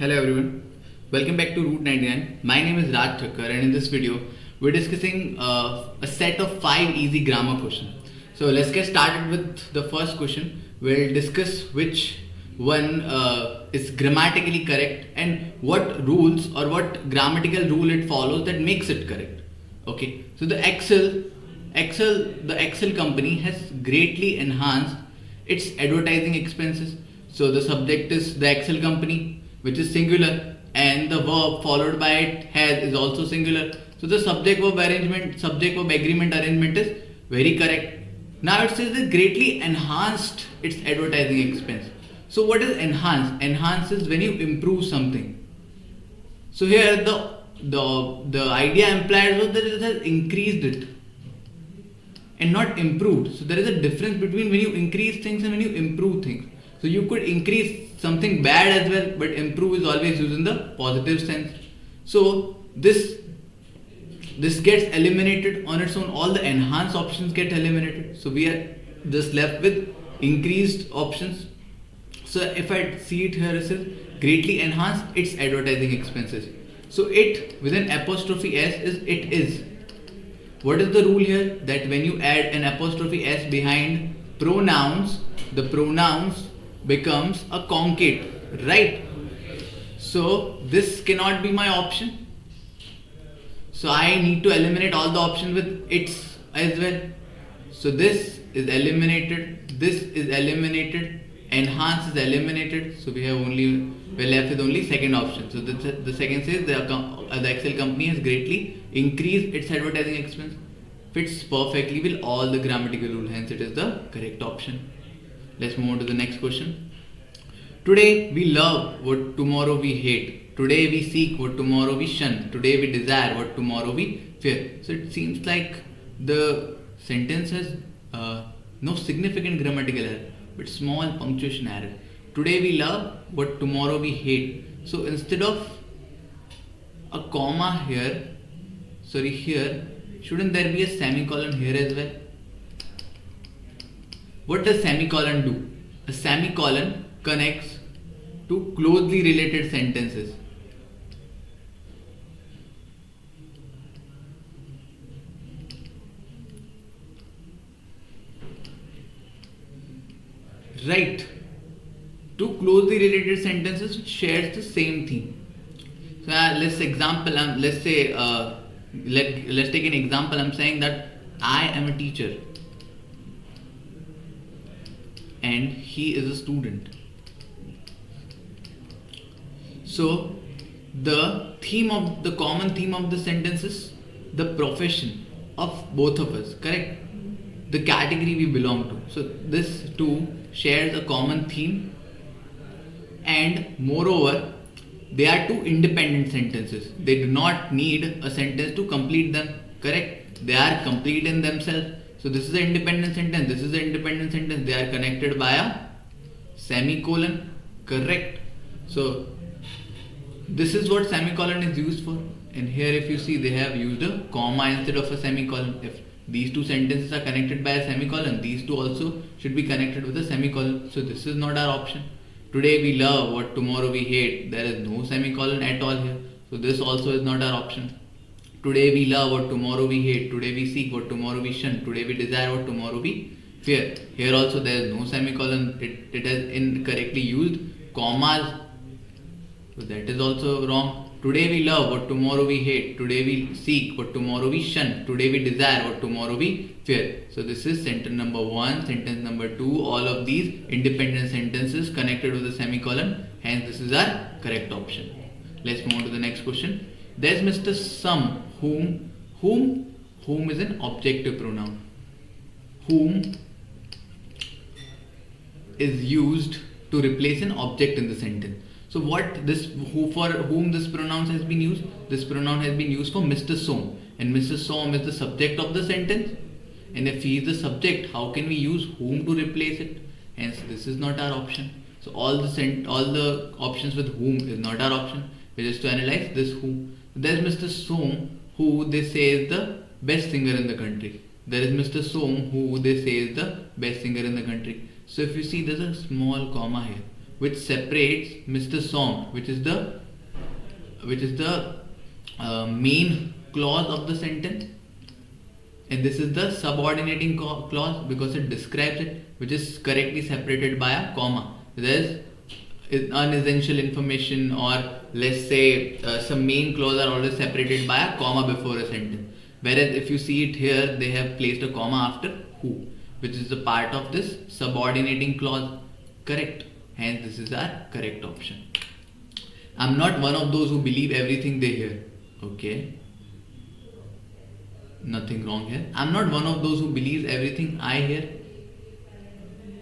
Hello everyone, welcome back to Route 99. My name is Raj Thakkar and in this video we're discussing a set of 5 easy grammar questions. So let's get started with the first question. We'll discuss which one is grammatically correct and what rules or what grammatical rule it follows that makes it correct. Okay, so the Excel company has greatly enhanced its advertising expenses. So the subject is the Excel company, which is singular, and the verb followed by it has is also singular. So the subject verb agreement arrangement is very correct. Now it says that greatly enhanced its advertising expense. So what is enhance? Enhance is when you improve something. So here the idea implied was that it has increased it and not improved. So there is a difference between when you increase things and when you improve things. So you could increase something bad as well, but improve is always used in the positive sense. So this gets eliminated on its own. All the enhanced options get eliminated. So we are just left with increased options. So if I see it here, it says greatly enhance its advertising expenses. So it with an apostrophe s is it is. What is the rule here? That when you add an apostrophe s behind pronouns, the pronouns becomes a concate, right? So this cannot be my option. So I need to eliminate all the options with its as well. So this is eliminated, this is eliminated, enhance is eliminated. So we're left with only second option. So the second says the Excel company has greatly increased its advertising expense. Fits perfectly with all the grammatical rule, hence it is the correct option. Let's move on to the next question. Today we love what tomorrow we hate. Today we seek what tomorrow we shun. Today we desire what tomorrow we fear. So it seems like the sentence has no significant grammatical error, but small punctuation error. Today we love what tomorrow we hate. So instead of a comma here, shouldn't there be a semicolon here as well? What does semicolon do? A semicolon connects to closely related sentences. Right. Two closely related sentences which shares the same theme. So let's take an example. I'm saying that I am a teacher and he is a student. So the common theme of the sentence is the profession of both of us, correct? The category we belong to. So this two shares a common theme, and moreover they are two independent sentences. They do not need a sentence to complete them, correct? They are complete in themselves. So this is an independent sentence, this is an independent sentence. They are connected by a semicolon, correct? So this is what semicolon is used for. And here if you see, they have used a comma instead of a semicolon. If these two sentences are connected by a semicolon, these two also should be connected with a semicolon. So this is not our option. Today we love what tomorrow we hate. There is no semicolon at all here. So this also is not our option. Today we love what tomorrow we hate. Today we seek what tomorrow we shun. Today we desire what tomorrow we fear. Here also there is no semicolon. It has incorrectly used commas. So that is also wrong. Today we love what tomorrow we hate. Today we seek what tomorrow we shun. Today we desire what tomorrow we fear. So this is sentence number 1, sentence number 2. All of these independent sentences connected with a semicolon. Hence this is our correct option. Let's move on to the next question. There's Mr. Some whom is an objective pronoun. Whom is used to replace an object in the sentence. So for whom this pronoun has been used? This pronoun has been used for Mr. Som, and Mr. Som is the subject of the sentence. And if he is the subject, how can we use whom to replace it? Hence this is not our option. So all the options with whom is not our option. We just to analyze this whom. There's Mr. Som, who they say is the best singer in the country. There is Mr. Som, who they say is the best singer in the country. So if you see, there's a small comma here. which separates Mr. Song, which is the main clause of the sentence, and this is the subordinating clause because it describes it, which is correctly separated by a comma. There's unessential information, or let's say some main clause are always separated by a comma before a sentence, whereas if you see it here, they have placed a comma after who, which is a part of this subordinating clause. Correct. Hence this is our correct option. I'm not one of those who believe everything they hear. Okay, nothing wrong here. I'm not one of those who believes everything I hear.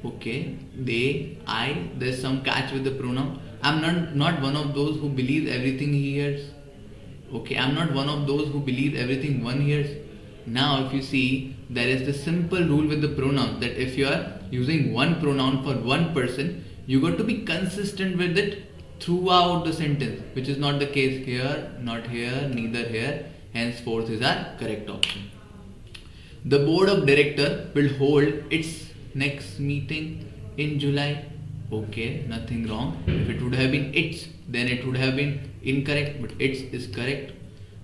Okay, they, I, there's some catch with the pronoun. I'm not one of those who believes everything he hears. Okay, I'm not one of those who believes everything one hears. Now if you see, there is the simple rule with the pronouns that if you are using one pronoun for one person, you got to be consistent with it throughout the sentence, which is not the case here, not here, neither here. Hence fourth is our correct option. The board of director will hold its next meeting in July. Okay, nothing wrong. If it would have been its, then it would have been incorrect, but its is correct.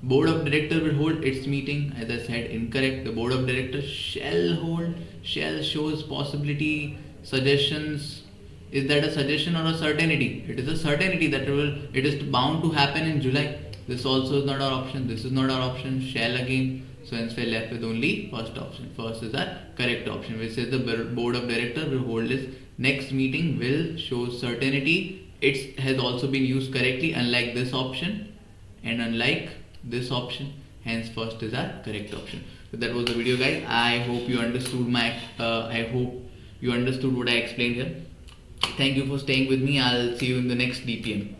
Board of director will hold its meeting, as I said, incorrect. The board of directors shall hold, shall shows possibility, suggestions. Is that a suggestion or a certainty? It is a certainty that it is bound to happen in July. This also is not our option. This is not our option. Shall again. So hence we are left with only first option. First is our correct option, which says the board of director will hold its next meeting, will show certainty. It has also been used correctly, unlike this option and unlike this option. Hence first is our correct option. So that was the video, guys. I hope you understood what I explained here. Thank you for staying with me. I'll see you in the next DPM.